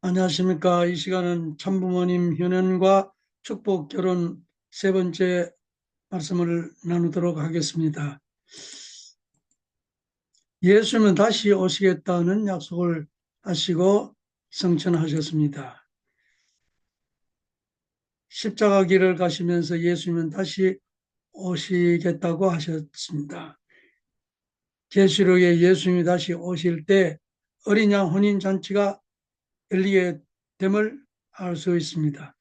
안녕하십니까. 이 시간은 참부모님 현현과 축복 결혼 세 번째 말씀을 나누도록 하겠습니다. 예수님은 다시 오시겠다는 약속을 하시고 성천하셨습니다. 십자가 길을 가시면서 예수님은 다시 오시겠다고 하셨습니다. 계시록에 예수님이 다시 오실 때 어린 양 혼인 잔치가 열리게 됨을 알 수 있습니다.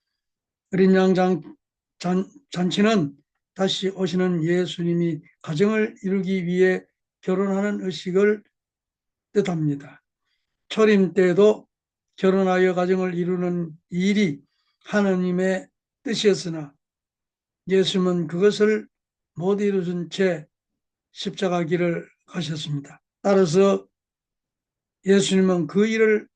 어린 양 잔치는 다시 오시는 예수님이 가정을 이루기 위해 결혼하는 의식을 뜻합니다. 초림 때에도 결혼하여 가정을 이루는 일이 하나님의 뜻이었으나 예수님은 그것을 못 이루신 채 십자가 길을 가셨습니다. 따라서 예수님은 그 일을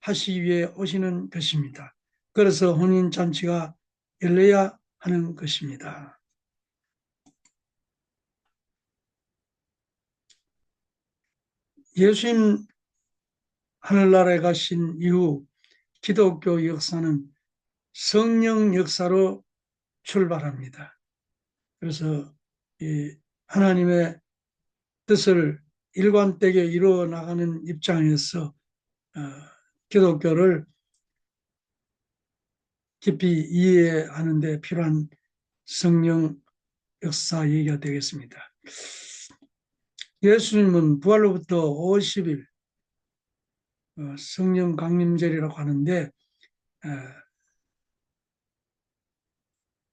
하시기 위해 오시는 것입니다. 그래서 혼인잔치가 열려야 하는 것입니다. 예수님 하늘나라에 가신 이후 기독교 역사는 성령 역사로 출발합니다. 그래서 이 하나님의 뜻을 일관되게 이루어 나가는 입장에서 기독교를 깊이 이해하는 데 필요한 성령 역사 얘기가 되겠습니다. 예수님은 부활로부터 50일 성령 강림절이라고 하는데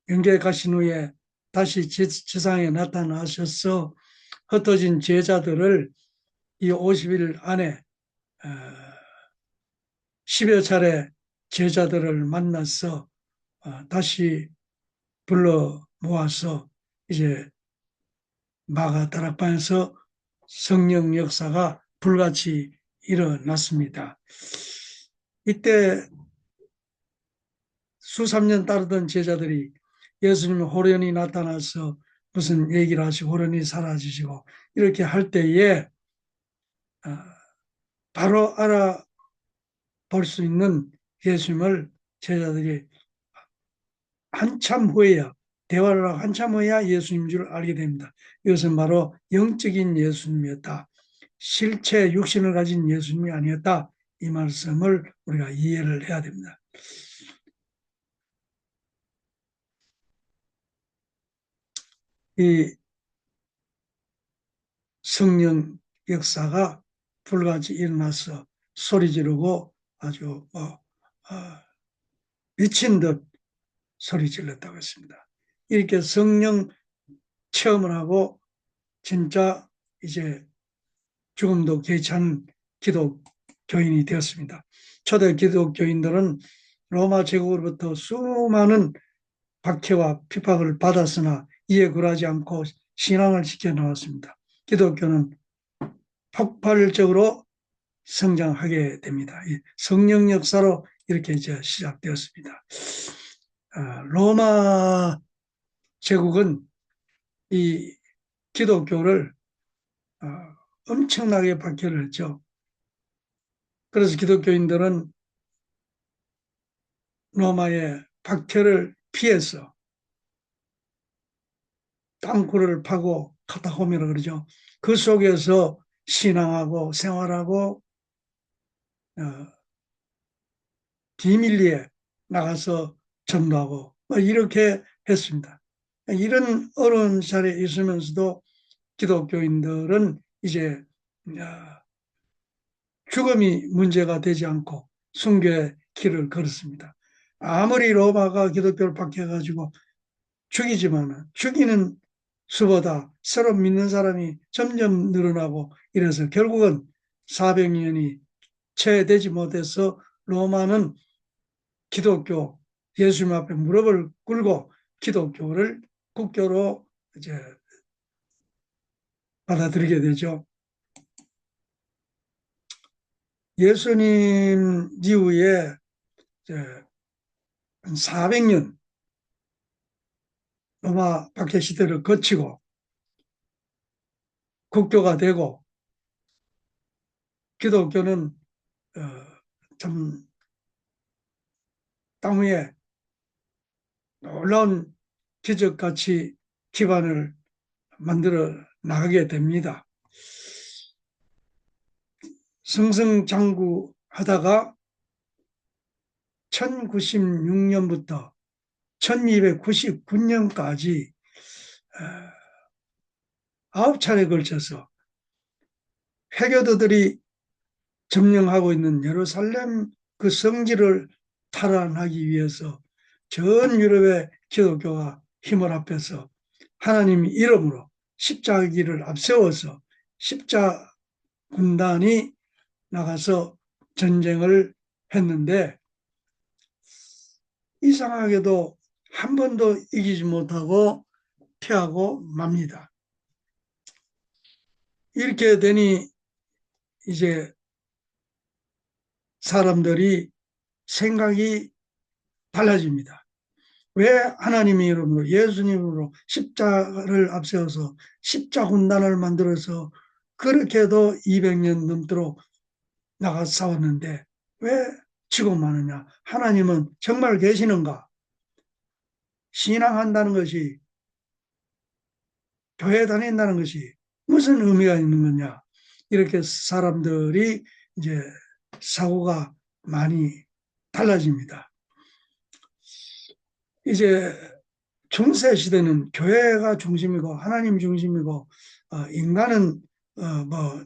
영계에 가신 후에 다시 지상에 나타나셔서 흩어진 제자들을 이 50일 안에 10여 차례 제자들을 만나서 다시 불러 모아서 이제 마가 다락방에서 성령 역사가 불같이 일어났습니다. 이때 수삼 년 따르던 제자들이 예수님 호련히 나타나서 무슨 얘기를 하시고 호련히 사라지시고 이렇게 할 때에 바로 알아볼 수 있는 예수님을 제자들이 한참 후에야 대화를 하고 한참 후에야 예수님인 줄 알게 됩니다. 이것은 바로 영적인 예수님이었다. 실체 육신을 가진 예수님이 아니었다. 이 말씀을 우리가 이해를 해야 됩니다. 이 성령 역사가 불같이 일어나서 소리 지르고 아주 미친 듯 소리 질렀다고 했습니다. 이렇게 성령 체험을 하고 진짜 이제 죽음도 괜찮은 기독교인이 되었습니다. 초대 기독교인들은 로마 제국으로부터 수많은 박해와 핍박을 받았으나 이에 굴하지 않고 신앙을 지켜나왔습니다. 기독교는 폭발적으로 성장하게 됩니다. 성령 역사로 이렇게 이제 시작되었습니다. 로마 제국은 이 기독교를 엄청나게 박해를 했죠. 그래서 기독교인들은 로마의 박해를 피해서 땅굴을 파고 카타콤이라고 그러죠. 그 속에서 신앙하고 생활하고 비밀리에 나가서 전도하고 이렇게 했습니다. 이런 어려운 자리에 있으면서도 기독교인들은 이제 죽음이 문제가 되지 않고 순교의 길을 걸었습니다. 아무리 로마가 기독교를 박해가지고 죽이지만 죽이는 수보다 서로 믿는 사람이 점점 늘어나고 이래서 결국은 400년이 채 되지 못해서 로마는 기독교 예수님 앞에 무릎을 꿇고 기독교를 국교로 이제 받아들이게 되죠. 예수님 이후에 이제 400년 로마 박해 시대를 거치고 국교가 되고 기독교는 참 땅 위에 놀라운 기적같이 기반을 만들어 나가게 됩니다. 승승장구하다가 1096년부터 1299년까지 9차례에 걸쳐서 회교도들이 점령하고 있는 예루살렘 그 성지를 탈환하기 위해서 전 유럽의 기독교가 힘을 합해서 하나님 이름으로 십자기를 앞세워서 십자 군단이 나가서 전쟁을 했는데 이상하게도 한 번도 이기지 못하고 패하고 맙니다. 이렇게 되니 이제 사람들이 생각이 달라집니다. 왜 하나님의 이름으로 예수님으로 십자가를 앞세워서 십자군단을 만들어서 그렇게도 200년 넘도록 나가 싸웠는데 왜 지고 마느냐? 하나님은 정말 계시는가? 신앙한다는 것이, 교회 다닌다는 것이 무슨 의미가 있는 거냐? 이렇게 사람들이 이제 사고가 많이 달라집니다. 이제 중세 시대는 교회가 중심이고 하나님 중심이고 인간은 뭐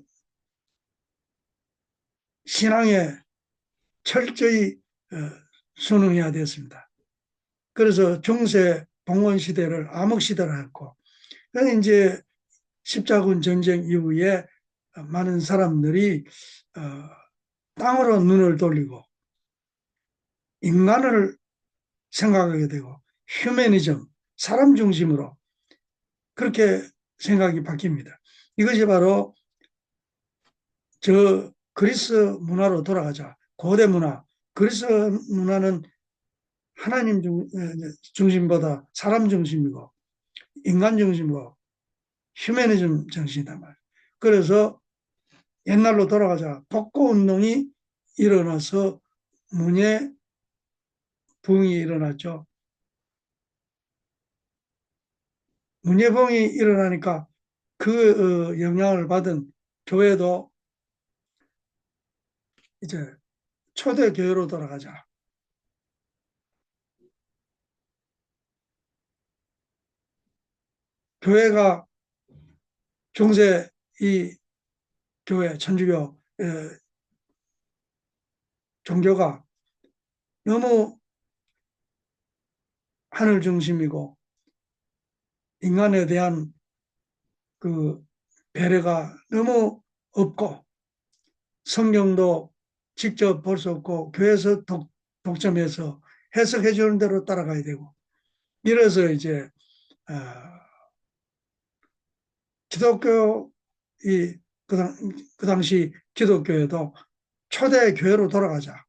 신앙에 철저히 순응해야 됐습니다. 그래서 중세 봉건 시대를 암흑 시대라 했고, 그래서 이제 십자군 전쟁 이후에 많은 사람들이 땅으로 눈을 돌리고 인간을 생각하게 되고 휴머니즘, 사람 중심으로 그렇게 생각이 바뀝니다. 이것이 바로 저 그리스 문화로 돌아가자. 고대 문화. 그리스 문화는 하나님 중심보다 사람 중심이고 인간 중심이고 휴머니즘 정신이단 말이에요. 그래서 옛날로 돌아가자. 복고 운동이 일어나서 문예 부흥이 일어났죠. 문예 부흥이 일어나니까 그 영향을 받은 교회도 이제 초대 교회로 돌아가자. 교회가 중세 이 교회 천주교 종교가 너무 하늘 중심이고 인간에 대한 그 배려가 너무 없고 성경도 직접 볼 수 없고 교회에서 독점해서 해석해 주는 대로 따라가야 되고 이래서 이제 기독교 그 당시 기독교에도 초대 교회로 돌아가자.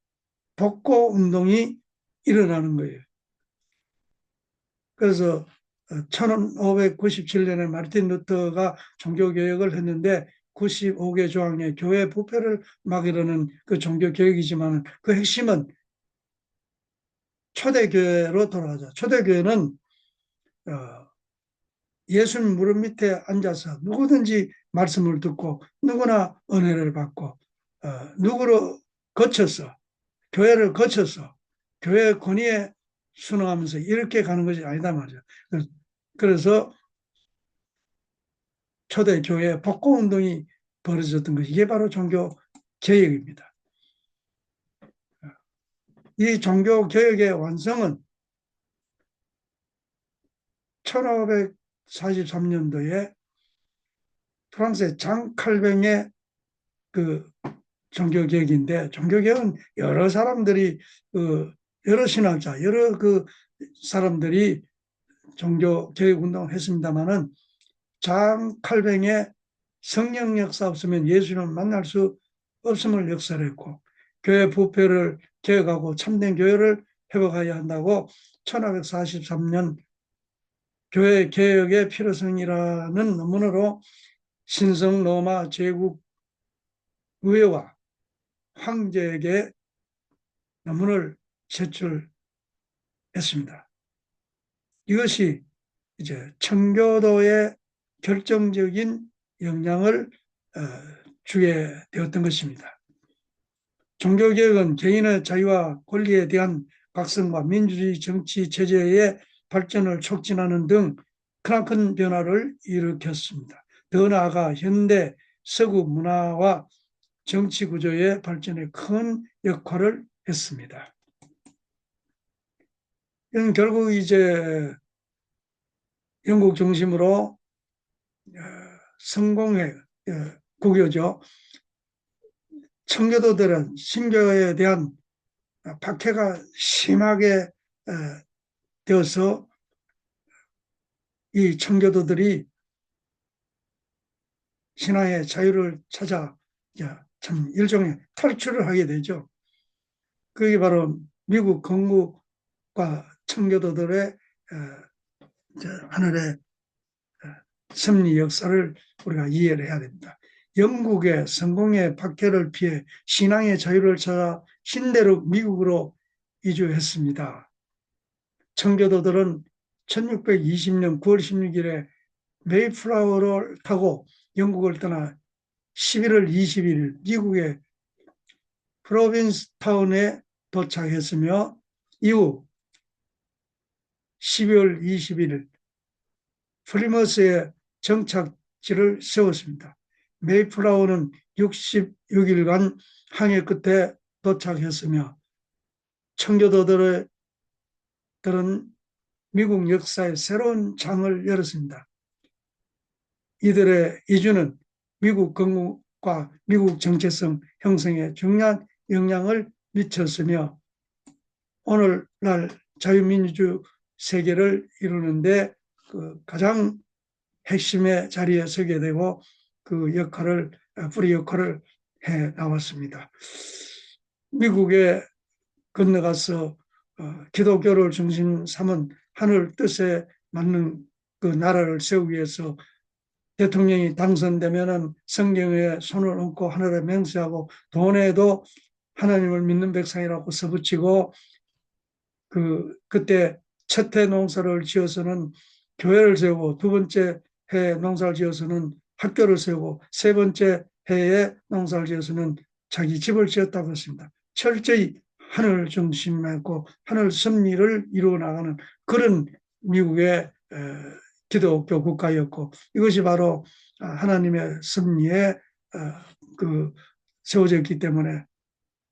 복고 운동이 일어나는 거예요. 그래서 1597년에 마르틴 루터가 종교개혁을 했는데 95개 조항의 교회 부패를 막으려는 그 종교개혁이지만 그 핵심은 초대교회로 돌아가자. 초대교회는 예수님 무릎 밑에 앉아서 누구든지 말씀을 듣고 누구나 은혜를 받고 누구를 거쳐서 교회를 거쳐서 교회 권위에 순응하면서 이렇게 가는 것이 아니다 말이죠. 그래서 초대교회 복고운동이 벌어졌던 것, 이게 바로 종교개혁입니다. 이 종교개혁의 완성은 1543년도에 프랑스의 장 칼뱅의 그 종교개혁인데, 종교개혁은 여러 사람들이 여러 신학자, 여러 그 사람들이 종교개혁 운동을 했습니다마는 장 칼뱅의 성령 역사 없으면 예수님을 만날 수 없음을 역설했고 교회 부패를 개혁하고 참된 교회를 회복해야 한다고 1543년 교회 개혁의 필요성이라는 논문으로 신성 로마 제국 의회와 황제에게 논문을 제출했습니다. 했습니다. 이것이 이제 청교도의 결정적인 영향을 주게 되었던 것입니다. 종교개혁은 개인의 자유와 권리에 대한 각성과 민주주의 정치 체제의 발전을 촉진하는 등 크나큰 변화를 일으켰습니다. 더 나아가 현대 서구 문화와 정치 구조의 발전에 큰 역할을 했습니다. 이건 결국 이제 영국 중심으로 성공의 국교죠. 청교도들은 신교에 대한 박해가 심하게 되어서 이 청교도들이 신앙의 자유를 찾아 참 일종의 탈출을 하게 되죠. 그게 바로 미국 건국과 청교도들의 하늘의 섭리 역사를 우리가 이해를 해야 됩니다. 영국의 성공의 박해를 피해 신앙의 자유를 찾아 신대륙 미국으로 이주했습니다. 청교도들은 1620년 9월 16일에 메이플라워를 타고 영국을 떠나 11월 20일 미국의 프로빈스타운에 도착했으며 이후 12월 21일 플리머스에 정착지를 세웠습니다. 메이플라워는 66일간 항해 끝에 도착했으며 청교도들은 미국 역사의 새로운 장을 열었습니다. 이들의 이주는 미국 건국과 미국 정체성 형성에 중요한 영향을 미쳤으며 오늘날 자유민주 세계를 이루는데 그 가장 핵심의 자리에 서게 되고 그 역할을 뿌리 역할을 해 나왔습니다. 미국에 건너가서 기독교를 중심 삼은 하늘 뜻에 맞는 그 나라를 세우기 위해서 대통령이 당선되면은 성경에 손을 얹고 하늘에 맹세하고 돈에도 하나님을 믿는 백성이라고 써붙이고 그때 첫 해 농사를 지어서는 교회를 세우고 두 번째 해에 농사를 지어서는 학교를 세우고 세 번째 해에 농사를 지어서는 자기 집을 지었다고 했습니다. 철저히 하늘 중심이고 하늘 섭리를 이루어 나가는 그런 미국의 기독교 국가였고 이것이 바로 하나님의 섭리에 그 세워졌기 때문에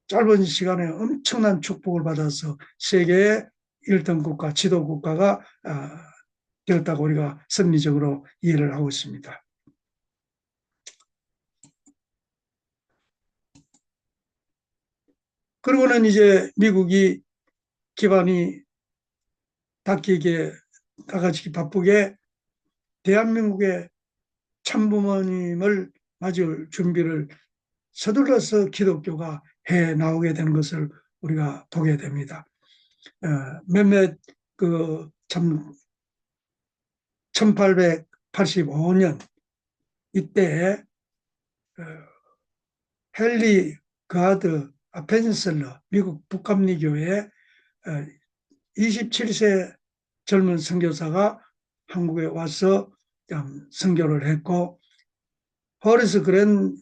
짧은 시간에 엄청난 축복을 받아서 세계의 1등 국가, 지도 국가가 되었다고 우리가 섭리적으로 이해를 하고 있습니다. 그리고는 이제 미국이 기반이 닦이게 다같이 바쁘게 대한민국의 참부모님을 맞을 준비를 서둘러서 기독교가 해 나오게 되는 것을 우리가 보게 됩니다. 몇몇 참 1885년 이때 헨리 가드 아펜셀러 미국 북감리교회 27세 젊은 선교사가 한국에 와서 선교를 했고 호리스 그랜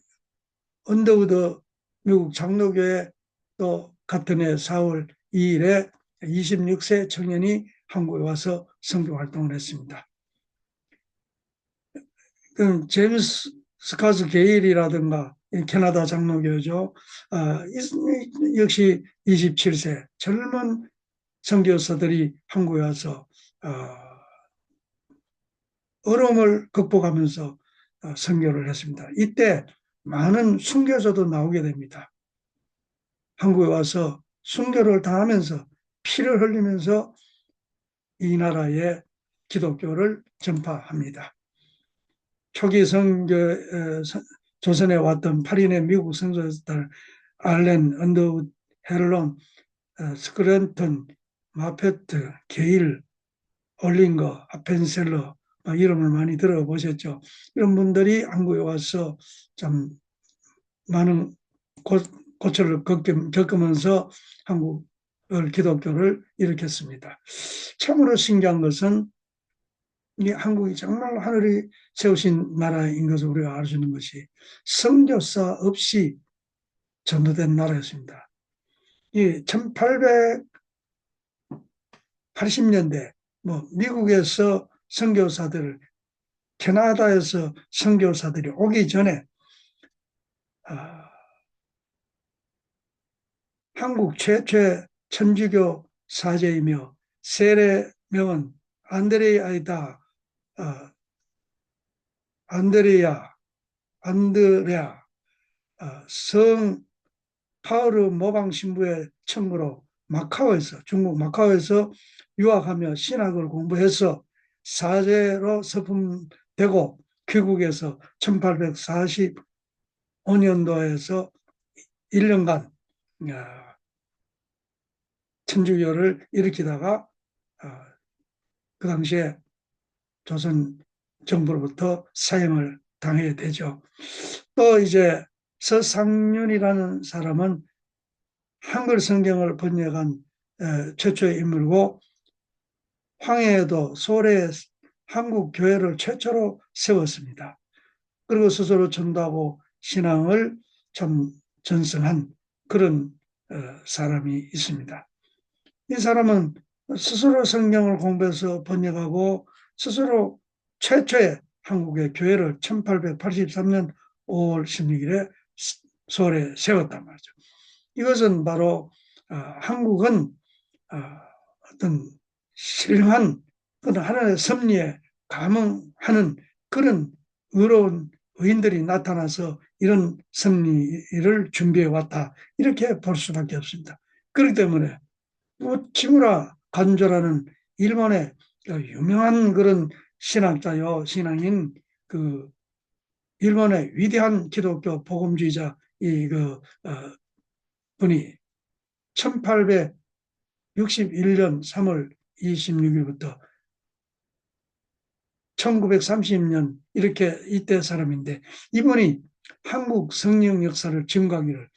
언더우드 미국 장로교회 또 같은 해 4월 2일에 26세 청년이 한국에 와서 선교 활동을 했습니다. 제임스 스카스 게일이라든가 캐나다 장로교죠. 역시 27세 젊은 선교사들이 한국에 와서 어려움을 극복하면서 선교를 했습니다. 이때 많은 순교자도 나오게 됩니다. 한국에 와서 순교를 당하면서 피를 흘리면서 이 나라의 기독교를 전파합니다. 초기 선교 조선에 왔던 8인의 미국 선교사들 알렌, 언더우드, 헬론, 스크랜턴, 마페트, 게일, 올링거, 아펜셀러 이름을 많이 들어보셨죠. 이런 분들이 한국에 와서 참 많은 고초를 겪으면서 한국 기독교를 일으켰습니다. 참으로 신기한 것은 이 한국이 정말 하늘이 세우신 나라인 것을 우리가 알 수 있는 것이 선교사 없이 전도된 나라였습니다. 이 1880년대 미국에서 선교사들, 캐나다에서 선교사들이 오기 전에 아, 한국 최초의 천주교 사제이며 세례명은 안드레아이다, 어, 안드레아, 성 파우르 모방 신부의 청구로 중국 마카오에서 유학하며 신학을 공부해서 사제로 서품되고 귀국에서 1845년도에서 1년간 천주교를 일으키다가 그 당시에 조선 정부로부터 사형을 당하게 되죠. 또 이제 서상륜이라는 사람은 한글 성경을 번역한 최초의 인물이고 황해에도 소래 한국 교회를 최초로 세웠습니다. 그리고 스스로 전도하고 신앙을 참 전승한 그런 사람이 있습니다. 이 사람은 스스로 성경을 공부해서 번역하고 스스로 최초의 한국의 교회를 1883년 5월 16일에 서울에 세웠단 말이죠. 이것은 바로 한국은 어떤 신령한 하나님의 섭리에 감응하는 그런 의로운 의인들이 나타나서 이런 섭리를 준비해 왔다. 이렇게 볼 수밖에 없습니다. 그렇기 때문에 치무라 간조라는 일본의 유명한 그런 신학자요, 신앙인 그 일본의 위대한 기독교 복음주의자 분이 1861년 3월 26일부터 1930년 이렇게 이때 사람인데 이분이 한국 성령 역사를 증거하기를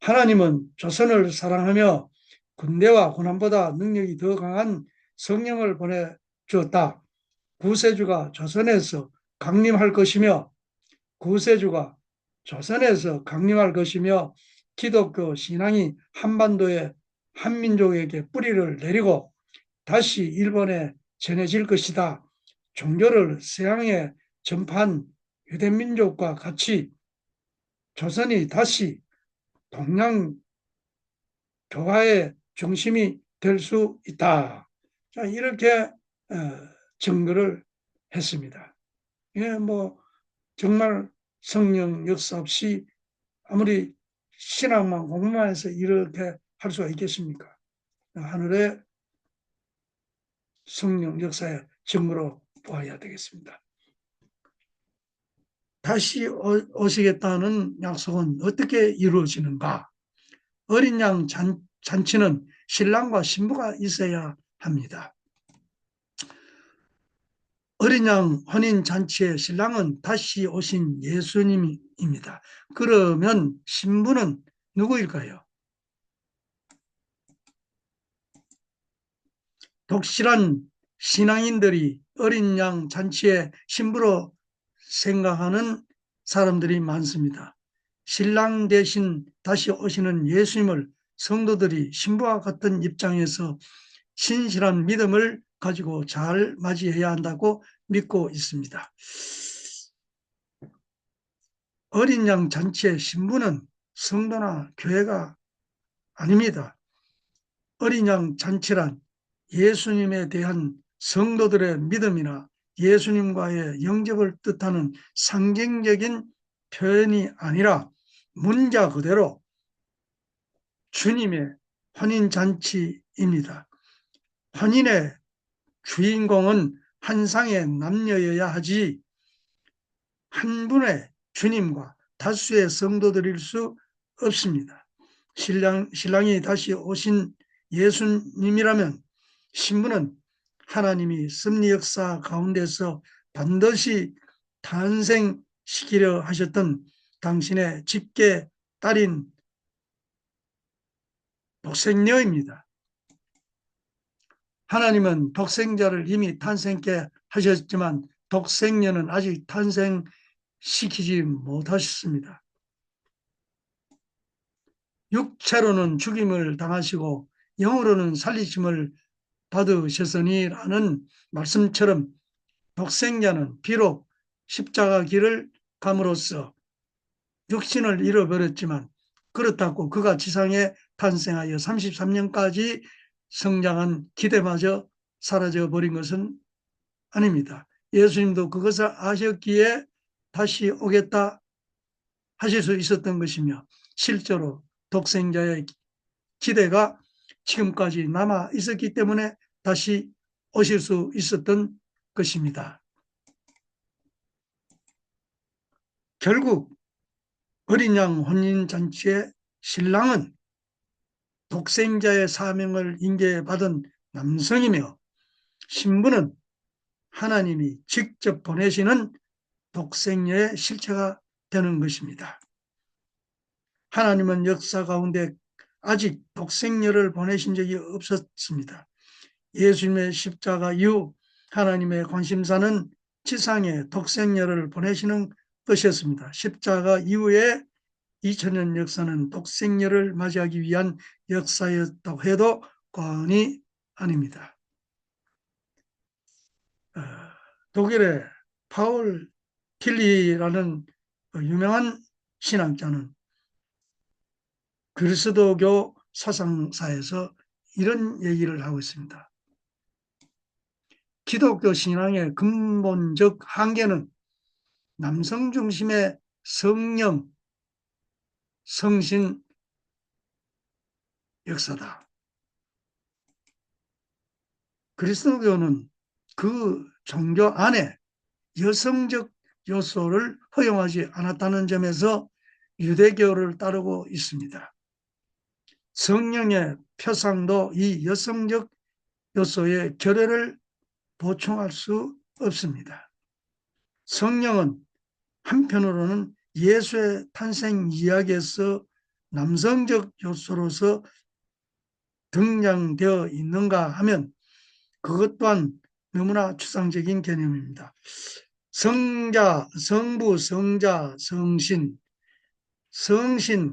하나님은 조선을 사랑하며 군대와 고난보다 능력이 더 강한 성령을 보내주었다. 구세주가 조선에서 강림할 것이며 구세주가 조선에서 강림할 것이며 기독교 신앙이 한반도의 한민족에게 뿌리를 내리고 다시 일본에 전해질 것이다. 종교를 서양에 전파한 유대민족과 같이 조선이 다시 동양 교화의 중심이 될 수 있다. 자, 이렇게 증거를 했습니다. 예, 정말 성령 역사 없이 아무리 신앙만 공부만 해서 이렇게 할 수가 있겠습니까? 하늘의 성령 역사의 증거로 보아야 되겠습니다. 다시 오시겠다는 약속은 어떻게 이루어지는가? 어린 양 잔치는 신랑과 신부가 있어야 합니다. 어린 양 혼인 잔치의 신랑은 다시 오신 예수님입니다. 그러면 신부는 누구일까요? 독실한 신앙인들이 어린 양 잔치의 신부로 생각하는 사람들이 많습니다. 신랑 대신 다시 오시는 예수님을 성도들이 신부와 같은 입장에서 신실한 믿음을 가지고 잘 맞이해야 한다고 믿고 있습니다. 어린 양 잔치의 신부는 성도나 교회가 아닙니다. 어린 양 잔치란 예수님에 대한 성도들의 믿음이나 예수님과의 영접을 뜻하는 상징적인 표현이 아니라 문자 그대로 주님의 혼인잔치입니다. 혼인의 주인공은 한 쌍의 남녀여야 하지 한 분의 주님과 다수의 성도들일 수 없습니다. 신랑이 다시 오신 예수님이라면 신부는 하나님이 섭리 역사 가운데서 반드시 탄생시키려 하셨던 당신의 직계 딸인 독생녀입니다. 하나님은 독생자를 이미 탄생케 하셨지만 독생녀는 아직 탄생시키지 못하셨습니다. 육체로는 죽임을 당하시고 영으로는 살리심을 받으셨으니라는 말씀처럼 독생자는 비록 십자가 길을 감으로써 육신을 잃어버렸지만 그렇다고 그가 지상에 탄생하여 33년까지 성장한 기대마저 사라져버린 것은 아닙니다. 예수님도 그것을 아셨기에 다시 오겠다 하실 수 있었던 것이며 실제로 독생자의 기대가 지금까지 남아 있었기 때문에 다시 오실 수 있었던 것입니다. 결국 어린 양 혼인잔치의 신랑은 독생자의 사명을 인계받은 남성이며 신부는 하나님이 직접 보내시는 독생녀의 실체가 되는 것입니다. 하나님은 역사 가운데 아직 독생녀를 보내신 적이 없었습니다. 예수님의 십자가 이후 하나님의 관심사는 지상에 독생녀를 보내시는 것이었습니다. 십자가 이후에 2000년 역사는 독생녀를 맞이하기 위한 역사였다고 해도 과언이 아닙니다. 독일의 파울 틸리라는 유명한 신학자는 그리스도교 사상사에서 이런 얘기를 하고 있습니다. 기독교 신앙의 근본적 한계는 남성 중심의 성령, 성신 역사다. 그리스도교는 그 종교 안에 여성적 요소를 허용하지 않았다는 점에서 유대교를 따르고 있습니다. 성령의 표상도 이 여성적 요소의 결여를 보충할 수 없습니다. 성령은 한편으로는 예수의 탄생 이야기에서 남성적 요소로서 등장되어 있는가 하면 그것 또한 너무나 추상적인 개념입니다. 성자, 성부, 성자, 성신,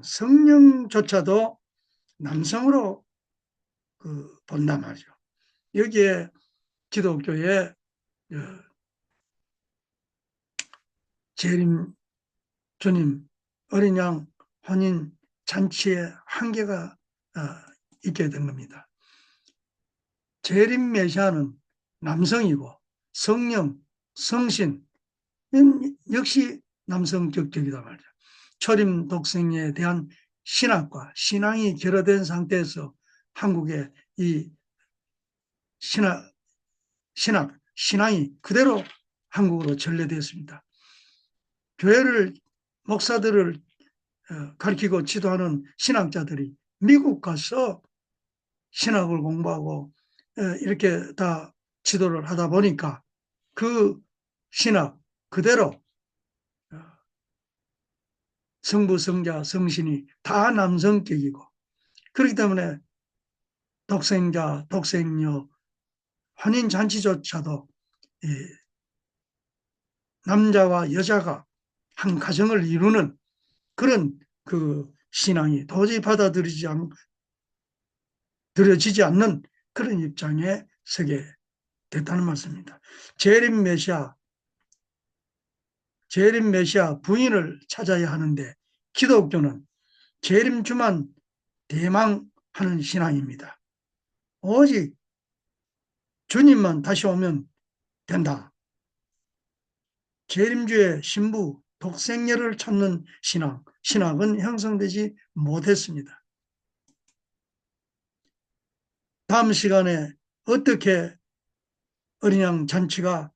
성령조차도 남성으로 본단 말이죠. 여기에 기독교의 재림 주님 어린 양 혼인 잔치의 한계가 있게 된 겁니다. 재림 메시아는 남성이고 성령, 성신 역시 남성격적이다 말이죠. 초림 독생에 대한 신학과 신앙이 결여된 상태에서 한국의 이 신앙이 그대로 한국으로 전래되었습니다. 교회를 목사들을 가르치고 지도하는 신학자들이 미국 가서 신학을 공부하고 이렇게 다 지도를 하다 보니까 그 신학 그대로 성부, 성자, 성신이 다 남성격이고 그렇기 때문에 독생자, 독생녀, 혼인잔치조차도 남자와 여자가 한 가정을 이루는 그런 그 신앙이 도저히 받아들여지지 않는 그런 입장에 서게 됐다는 말씀입니다. 재림 메시아 부인을 찾아야 하는데 기독교는 재림주만 대망하는 신앙입니다. 오직 주님만 다시 오면 된다. 재림주의 신부, 독생녀를 찾는 신학은 형성되지 못했습니다. 다음 시간에 어떻게 어린 양 잔치가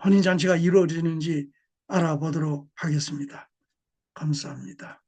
혼인잔치가 이루어지는지 알아보도록 하겠습니다. 감사합니다.